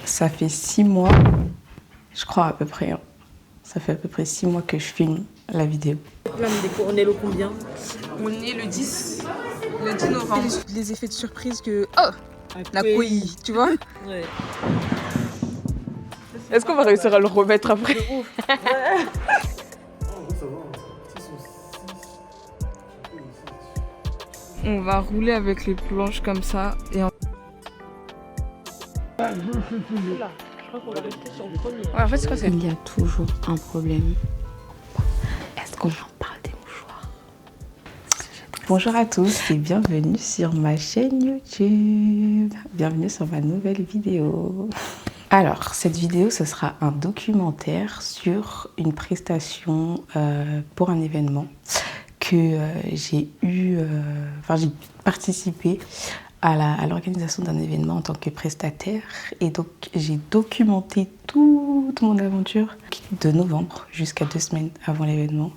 Ça fait 6 mois, je crois à peu près. Hein. Ça fait à peu près 6 mois que je filme la vidéo. Là, on est le combien? On est le 10 novembre. Les effets de surprise que... Oh, la couille, tu vois? Ouais. Est-ce qu'on va réussir à le remettre après? On va rouler avec les planches comme ça et en fait, c'est quoi, Il y a toujours un problème. Est-ce qu'on en parle des mouchoirs? Bonjour à tous et bienvenue sur ma chaîne YouTube. Bienvenue sur ma nouvelle vidéo. Alors, cette vidéo, ce sera un documentaire sur une prestation pour un événement que j'ai eu... j'ai participé à l'organisation d'un événement en tant que prestataire. Et donc, j'ai documenté toute mon aventure de novembre jusqu'à 2 semaines avant l'événement.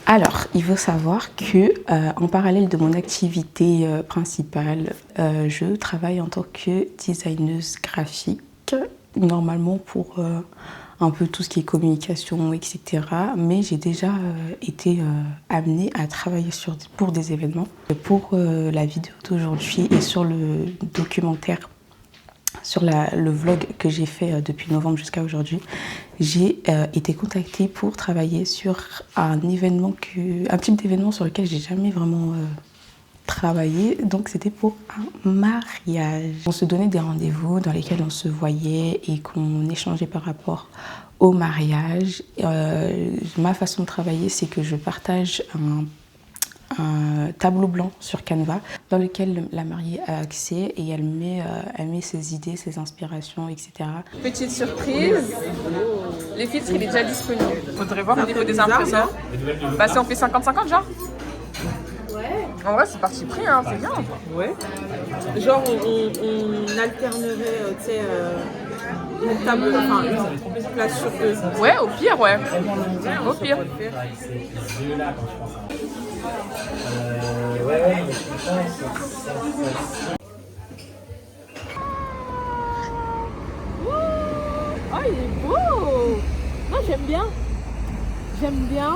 Alors, il faut savoir que en parallèle de mon activité principale, je travaille en tant que designeuse graphique, normalement pour un peu tout ce qui est communication, etc. Mais j'ai déjà été amenée à travailler pour des événements. Pour la vidéo d'aujourd'hui et sur le documentaire, sur le vlog que j'ai fait depuis novembre jusqu'à aujourd'hui, j'ai été contactée pour travailler sur un type d'événement sur lequel j'ai jamais vraiment travaillé. Donc c'était pour un mariage. On se donnait des rendez-vous dans lesquels on se voyait et qu'on échangeait par rapport au mariage. Ma façon de travailler, c'est que je partage un tableau blanc sur Canva dans lequel la mariée a accès et elle met ses idées, ses inspirations, etc. petite surprise, les filtres il est déjà disponible. Faudrait voir au niveau des impresseurs. Bah si on fait 50-50 genre. En vrai c'est parti pris, hein, c'est bien. Ouais. Genre, on alternerait, tu sais, une table, enfin, une place sur deux. Ouais, au pire, ouais. Au pire. Oh, il est beau! Non, j'aime bien. J'aime bien.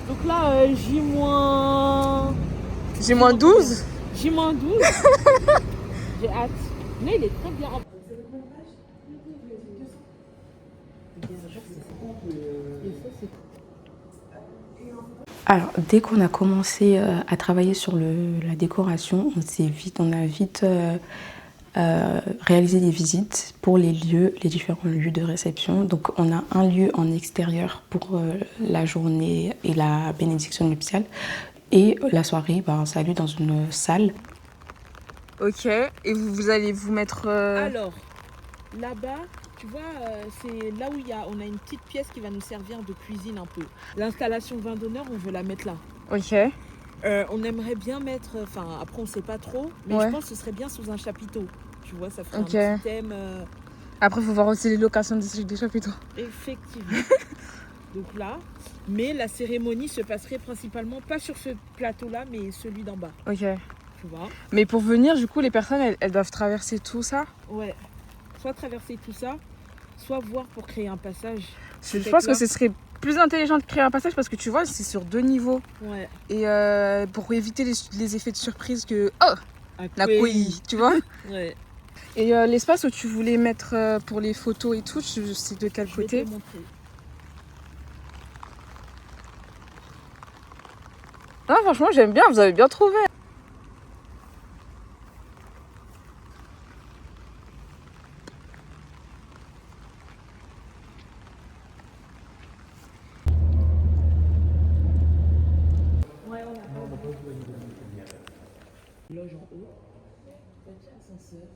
Donc là, J-12. J-12. J'ai hâte. Mais il est très bien. Alors, dès qu'on a commencé à travailler sur la décoration, on a vite réalisé des visites pour les différents lieux de réception. Donc, on a un lieu en extérieur pour la journée et la bénédiction nuptiale. Et la soirée, ça a lieu dans une salle. Ok, et vous allez vous mettre... Alors, là-bas, tu vois, c'est là où on a une petite pièce qui va nous servir de cuisine un peu. L'installation vin d'honneur, on veut la mettre là. Ok. On aimerait bien mettre, après on sait pas trop, mais Ouais. je pense que ce serait bien sous un chapiteau. Tu vois, ça ferait Ok. un petit thème. Après, il faut voir aussi les locations des chapiteaux. Effectivement. Donc là, mais la cérémonie se passerait principalement pas sur ce plateau-là, mais celui d'en bas. Ok. Tu vois. Mais pour venir, du coup, les personnes, elles doivent traverser tout ça. Ouais. Soit traverser tout ça, soit voir pour créer un passage. Je pense que ce serait plus intelligent de créer un passage parce que tu vois, c'est sur 2 niveaux. Ouais. Et pour éviter les effets de surprise que... Oh, la couille, tu vois. Ouais. Et l'espace où tu voulais mettre pour les photos et tout, c'est de quel côté? Je vais te montrer. Ah, franchement, j'aime bien, vous avez bien trouvé. Loge en haut. Ascenseur.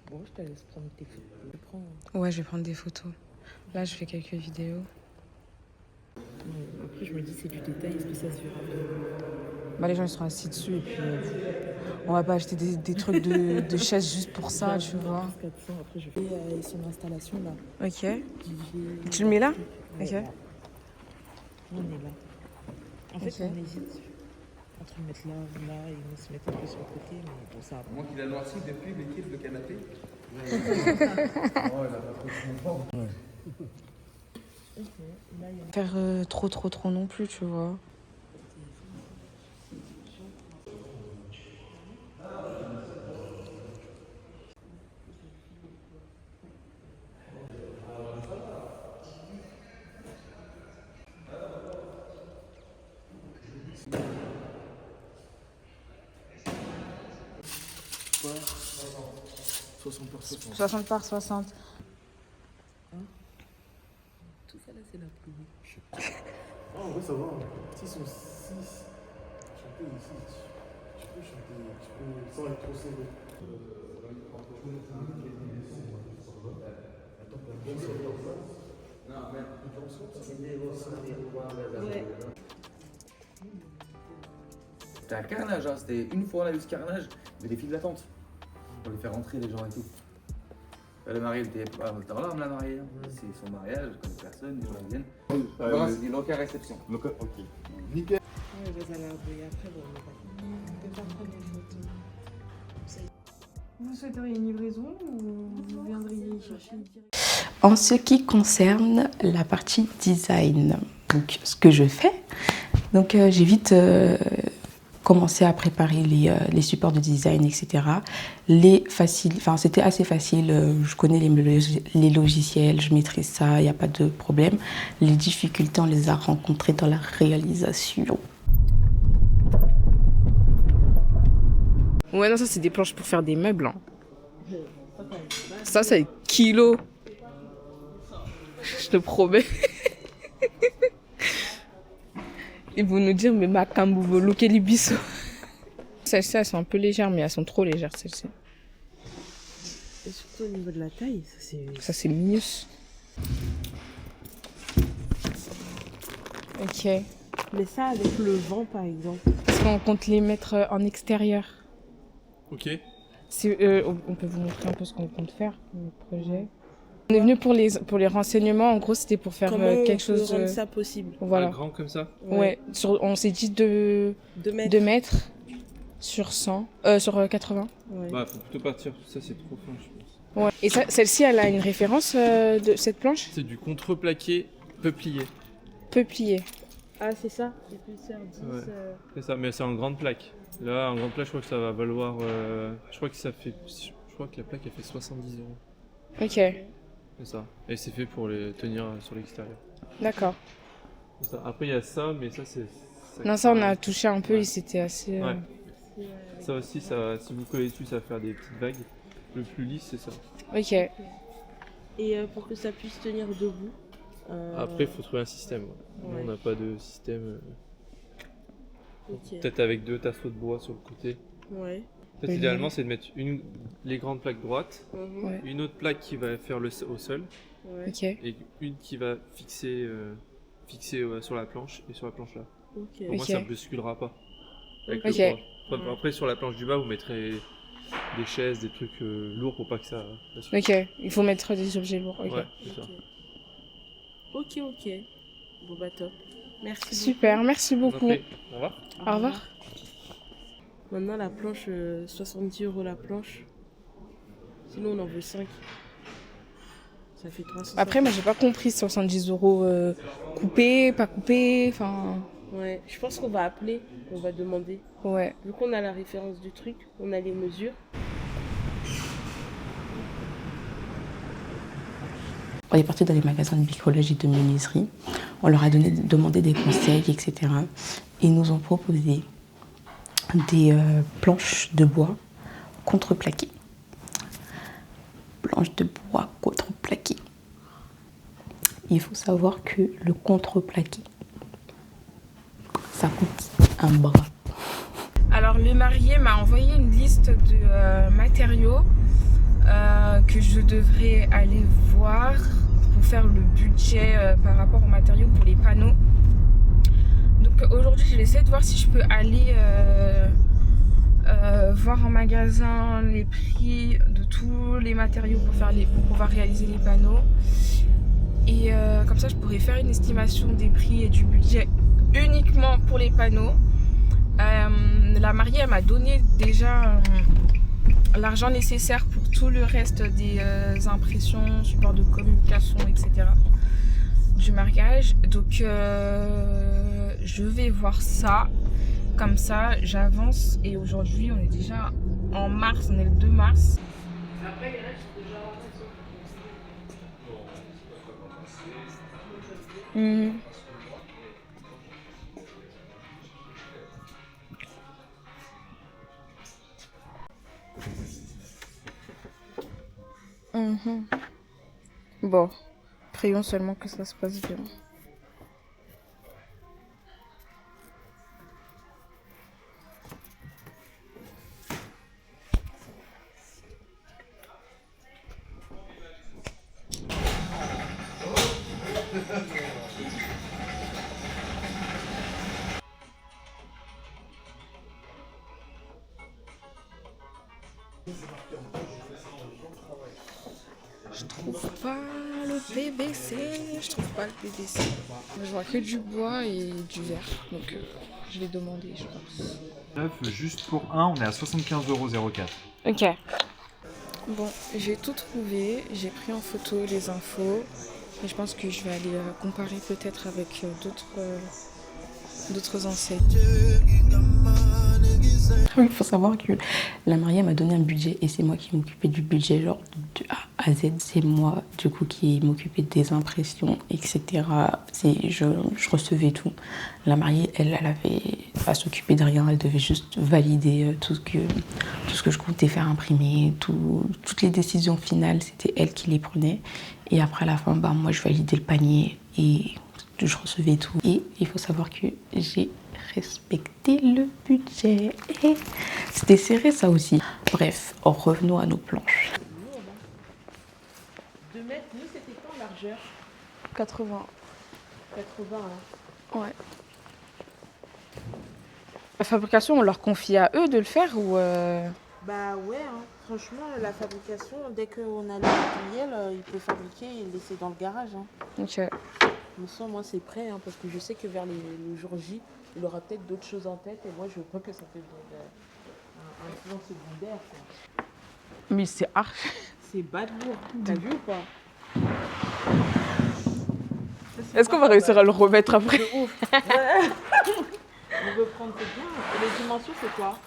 Bon, je te laisse prendre tes photos. Ouais, je vais prendre des photos. Là, je fais quelques vidéos. Après, je me dis, c'est du détail, est-ce que ça se verra? Bah, les gens ils sont assis dessus et puis on va pas acheter des trucs de chaises juste pour ça, tu vois. Après, je fais son installation là. Ok. Tu le mets là? Ok. On est là. En fait, Ok. on hésite entre le mettre là ou là et on se mettre un peu sur le côté, mais bon, ça va. Moi qui l'a noirci depuis l'équipe de canapé. Faire trop non plus, tu vois. Quoi 60 par 60. 60 par 60. Tout ça là, c'est la pluie. Ah, en vrai, ça va. S'ils sont 6, chanter ici, tu peux chanter, tu peux, sans être trop sévère. C'était un carnage, hein. C'était une fois on a eu ce carnage, il y avait des files d'attente pour les faire rentrer les gens et tout. Le mari était pas dans l'âme, la mariée. C'est son mariage, je connais personne, les gens viennent. Voilà, c'est des locales réception. Ok. Nickel. Ouais, vas-y, après, bon, on va pas prendre des photos. Vous souhaiteriez une livraison ou vous viendriez chercher direct? En ce qui concerne la partie design, donc ce que je fais, donc j'ai vite commencé à préparer les supports de design, etc. C'était assez facile, je connais les logiciels, je maîtrise ça, il n'y a pas de problème. Les difficultés, on les a rencontrées dans la réalisation. Ouais, non, ça c'est des planches pour faire des meubles. Hein. Ça, c'est kilos. Je te promets. Ils vont nous dire, mais Makambu veut looker les bisous. Celles-ci, elles sont un peu légères, mais elles sont trop légères, celles-ci. Et surtout au niveau de la taille, Ça, c'est mignon. Ok. Mais ça, avec le vent, par exemple. Est-ce qu'on compte les mettre en extérieur? Ok. On peut vous montrer un peu ce qu'on compte faire, le projet. On est venu pour les renseignements, en gros c'était pour faire Comment quelque chose... on peut rendre ça possible? Voilà. Grand comme ça. Ouais. On s'est dit 2 mètres sur 100, sur 80. Ouais. Bah, faut plutôt partir, ça c'est trop fin, je pense. Ouais. Et celle-ci, elle a une référence de cette planche? C'est du contreplaqué peuplier. Peuplier. Ah, c'est ça? Épaisseur 10. Ouais. C'est ça, mais c'est en grande plaque. Là, en grande plaque, je crois que ça va valoir. Je crois que la plaque elle fait 70 €. Ok, C'est ça. Et c'est fait pour les tenir sur l'extérieur. d'accord. C'est ça. Après, il y a ça, mais ça c'est. Non, ça on a touché un peu Ouais. et c'était assez... Ouais. Ça aussi, si vous collez dessus, ça va faire des petites vagues. Le plus lisse, c'est ça. Ok. Et pour que ça puisse tenir debout. Après, il faut trouver un système. Ouais. Nous, Ouais. on n'a pas de système. Ok. Peut-être avec 2 tasseaux de bois sur le côté. Ouais. Peut-être Oui. idéalement, c'est de mettre les grandes plaques droites, Mhm. Ouais. une autre plaque qui va faire au sol, Ouais. Ok. et une qui va fixer sur la planche et sur la planche là. Ok. Au moins, Ok. ça ne bousculera pas. Avec Ok. le poids. Ouais. Après, sur la planche du bas, vous mettrez des chaises, des trucs lourds pour pas que ça. Ok, il faut mettre des objets lourds. Ok. Ouais, c'est ça. Ok. Bon bah top. Merci. Super, merci Je vous en beaucoup. prie. Au revoir. beaucoup. Au revoir. Maintenant la planche, 70 € la planche. Sinon on en veut 5. Ça fait 300. Après, moi j'ai pas compris 70 € coupé, pas coupé, enfin... Ouais, je pense qu'on va appeler, on va demander. Ouais. Vu qu'on a la référence du truc, on a les mesures. On est parti dans les magasins de bricolage et de menuiserie. On leur a demandé des conseils, etc. Ils nous ont proposé des planches de bois contreplaquées. Planches de bois contreplaquées. Il faut savoir que le contreplaqué, ça coûte un bras. Alors le marié m'a envoyé une liste de matériaux que je devrais aller voir pour faire le budget par rapport aux matériaux pour les panneaux. Donc aujourd'hui je vais essayer de voir si je peux aller voir en magasin les prix de tous les matériaux pour pouvoir réaliser les panneaux. Et comme ça je pourrais faire une estimation des prix et du budget uniquement pour les panneaux. La mariée elle m'a donné déjà l'argent nécessaire pour pour tout le reste des impressions, support de communication, etc. du mariage. Donc je vais voir ça. Comme ça, j'avance. Et aujourd'hui, on est déjà en mars, on est le 2 mars. Après, il y en a qui sont déjà Bon, prions seulement que ça se passe bien. Je trouve pas le PVC, Je vois que du bois et du verre, donc je vais demander, je pense. Juste pour un, on est à 75,04 €. Ok. Bon, j'ai tout trouvé, j'ai pris en photo les infos et je pense que je vais aller comparer peut-être avec d'autres enseignes. Il faut savoir que la mariée m'a donné un budget et c'est moi qui m'occupais du budget, genre de A à Z. C'est moi, du coup, qui m'occupais des impressions, etc. Je recevais tout. La mariée, elle avait pas s'occuper de rien. Elle devait juste valider tout ce que je comptais faire imprimer. Toutes les décisions finales, c'était elle qui les prenait. Et après, à la fin, moi, je validais le panier et je recevais tout. Et il faut savoir que j'ai respecté le budget. Et c'était serré, ça aussi. Bref, revenons à nos planches. 2 mètres, nous c'était quoi en largeur? 80. 80, hein. Ouais. La fabrication, on leur confie à eux de le faire ou Bah ouais, hein. Franchement, la fabrication, dès qu'on a le matériel, il peut fabriquer et le laisser dans le garage. Hein. Ok. Mais ça, moi, c'est prêt, hein, parce que je sais que vers le jour J, il aura peut-être d'autres choses en tête et moi, je veux pas que ça devienne un plan secondaire. Quoi. Mais c'est archi. C'est bas de lourd. T'as vu ou pas? Est-ce qu'on va réussir à le remettre après? De ouf. Ouais. On veut prendre, c'est bien. Et les dimensions, c'est quoi?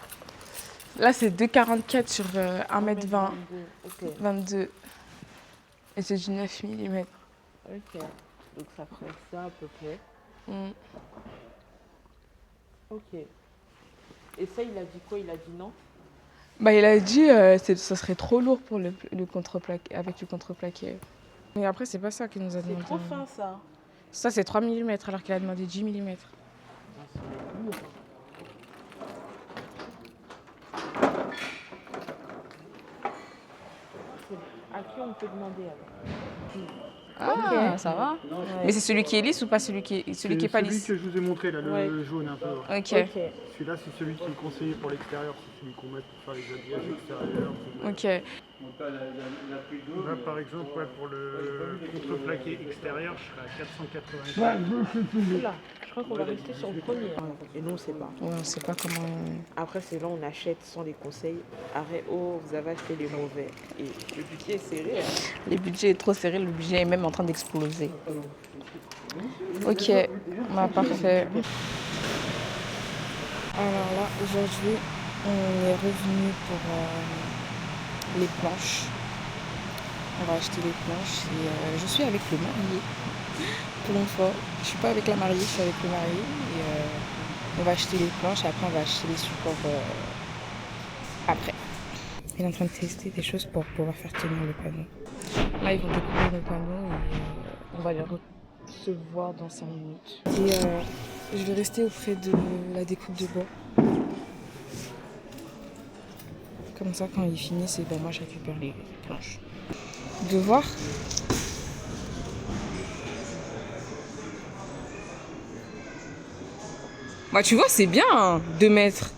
Là, c'est 2,44 sur 1m20. Ok. 22. Et c'est du 9 mm. Ok. Donc ça ferait ça à peu près. Ok. Et ça, il a dit quoi? Il a dit non? Bah, il a dit ça serait trop lourd pour le contreplaqué, avec le contreplaqué. Mais après, c'est pas ça qu'il nous a demandé. C'est trop fin, ça. Ça, c'est 3 mm alors qu'il a demandé 10 mm. C'est lourd. À qui on peut demander alors? Ah, ça va. Ouais. Mais c'est celui qui est lisse ou pas celui qui est pas lisse? Celui que je vous ai montré, là, le jaune un peu. Ouais. Ok. Celui-là, c'est celui qui est conseillé pour l'extérieur. C'est celui qu'on met pour faire les habillages extérieurs. Ok. Là, par exemple, pour le contreplaqué extérieur, je serai à 480. Oula, je crois qu'on va rester sur le premier. Hein. Et nous, on sait pas. Ouais, on sait pas comment. Après, c'est là on achète sans les conseils. Arrêt, oh, vous avez acheté les mauvais. Et le budget est serré. Hein. Le budget est trop serré, le budget est même en train d'exploser. Ok, bah, parfait. Alors là, aujourd'hui, on est revenu pour les planches. On va acheter les planches et je suis avec le marié. Pour une fois, je suis pas avec la mariée, je suis avec le marié. Et on va acheter les planches et après on va acheter les supports après. Il est en train de tester des choses pour pouvoir faire tenir le panneau. Là, ils vont découvrir le panneau et on va les recevoir dans 5 minutes. Et je vais rester auprès de la découpe de bois. Comme ça, quand ils finissent, moi je récupère les planches. Devoir. Bah tu vois, c'est bien, hein, 2 mètres.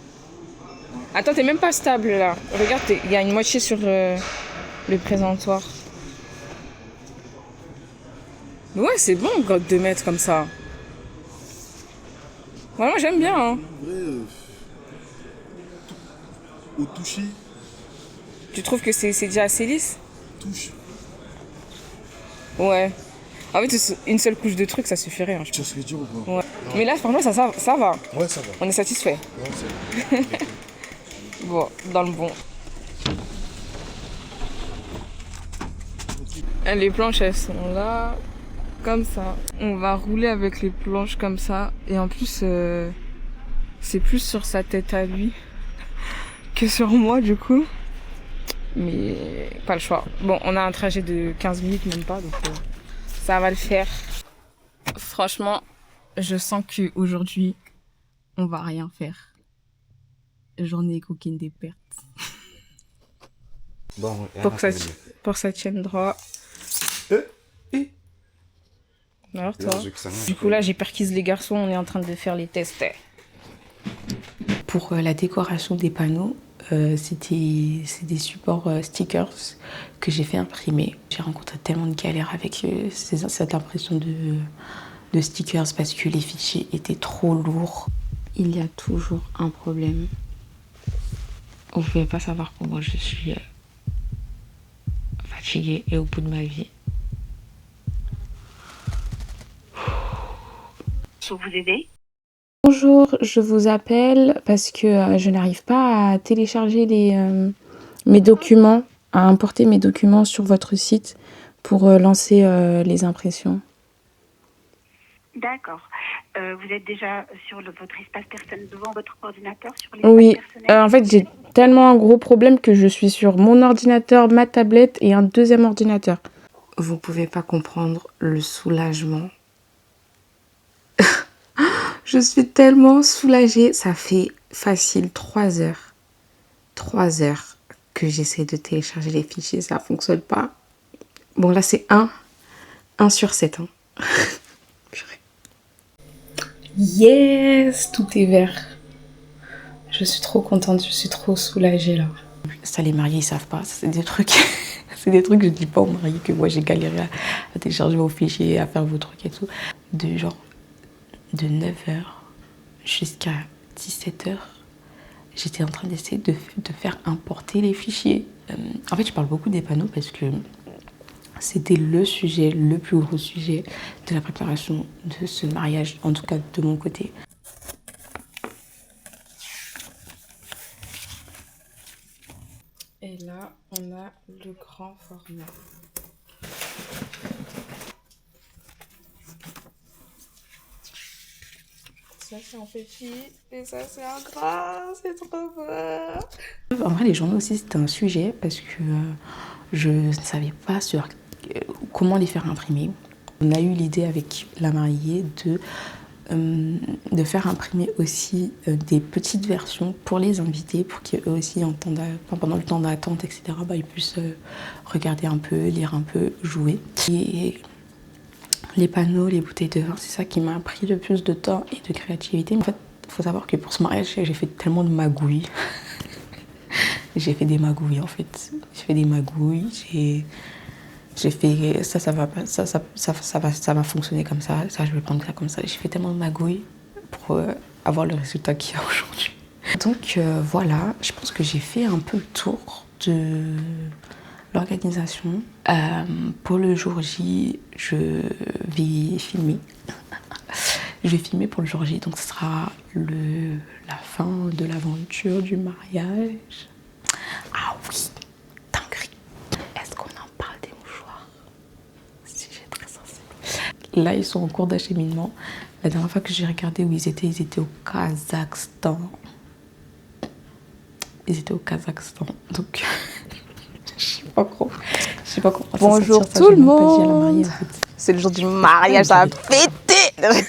Attends, t'es même pas stable là. Regarde, il y a une moitié sur le présentoir. Ouais, c'est bon, 2 mètres comme ça. Ouais, moi j'aime bien. Hein. En vrai, au toucher, Tu trouves que c'est déjà assez lisse? Touche. Ouais. En fait, une seule couche de trucs, ça suffirait. Hein, je Tu vois ce que je veux dire ou pas? pense. Ouais. Mais là, franchement, ça va. Ouais, ça va. On est satisfait. Ouais, c'est bon. Bon, dans le bon. Les planches, elles sont là, comme ça. On va rouler avec les planches comme ça. Et en plus, c'est plus sur sa tête à lui que sur moi, du coup. Mais pas le choix. Bon, on a un trajet de 15 minutes, même pas, donc ça va le faire. Franchement, je sens qu'aujourd'hui, on va rien faire. Journée coquine des pertes. Bon, Pour que ça tienne droit. Alors toi, du coup là j'ai perquise les garçons, on est en train de faire les tests. Pour la décoration des panneaux, c'est des supports stickers que j'ai fait imprimer. J'ai rencontré tellement de galères avec cette impression de stickers parce que les fichiers étaient trop lourds. Il y a toujours un problème. Vous ne pouvez pas savoir comment je suis fatiguée et au bout de ma vie. Pour vous aider? Bonjour, je vous appelle parce que je n'arrive pas à télécharger mes documents, à importer mes documents sur votre site pour lancer les impressions. D'accord. Vous êtes déjà sur votre espace personnel devant votre ordinateur sur Oui, l'espace personnel? en fait j'ai tellement un gros problème que je suis sur mon ordinateur, ma tablette et un deuxième ordinateur. Vous pouvez pas comprendre le soulagement. Je suis tellement soulagée. Ça fait facile 3 heures. 3 heures que j'essaie de télécharger les fichiers. Ça fonctionne pas. Bon, là, c'est 1 sur 7. Hein. Yes, tout est vert. Je suis trop contente. Je suis trop soulagée, là. Ça, les mariés, ils savent pas. C'est des trucs... c'est des trucs que je dis pas aux mariés que moi, j'ai galéré à télécharger vos fichiers, à faire vos trucs et tout. De 9h jusqu'à 17h, j'étais en train d'essayer de faire importer les fichiers. En fait, je parle beaucoup des panneaux parce que c'était le plus gros sujet de la préparation de ce mariage, en tout cas de mon côté. Et là, on a le grand format. Ça c'est en petit et ça c'est en grand, c'est trop beau. En vrai, les journaux aussi, c'était un sujet parce que je ne savais pas comment les faire imprimer. On a eu l'idée avec la mariée de faire imprimer aussi des petites versions pour les invités, pour qu'eux aussi, pendant le temps d'attente, etc., ils puissent regarder un peu, lire un peu, jouer. Et les panneaux, les bouteilles de vin, c'est ça qui m'a pris le plus de temps et de créativité. En fait, il faut savoir que pour ce mariage, j'ai fait tellement de magouilles. J'ai fait des magouilles, en fait. J'ai fait des magouilles, j'ai fait ça va fonctionner comme ça je vais prendre ça comme ça. J'ai fait tellement de magouilles pour avoir le résultat qu'il y a aujourd'hui. Donc voilà, je pense que j'ai fait un peu le tour de l'organisation. Pour le jour J, je vais filmer. Je vais filmer pour le jour J, donc ce sera la fin de l'aventure du mariage. Ah oui, dinguerie. Est-ce qu'on en parle des mouchoirs? Sujet très sensible. Là, ils sont en cours d'acheminement. La dernière fois que j'ai regardé où ils étaient au Kazakhstan. Ils étaient au Kazakhstan, donc je sais pas quoi. Bonjour tout le monde. C'est le jour du mariage, ça va péter.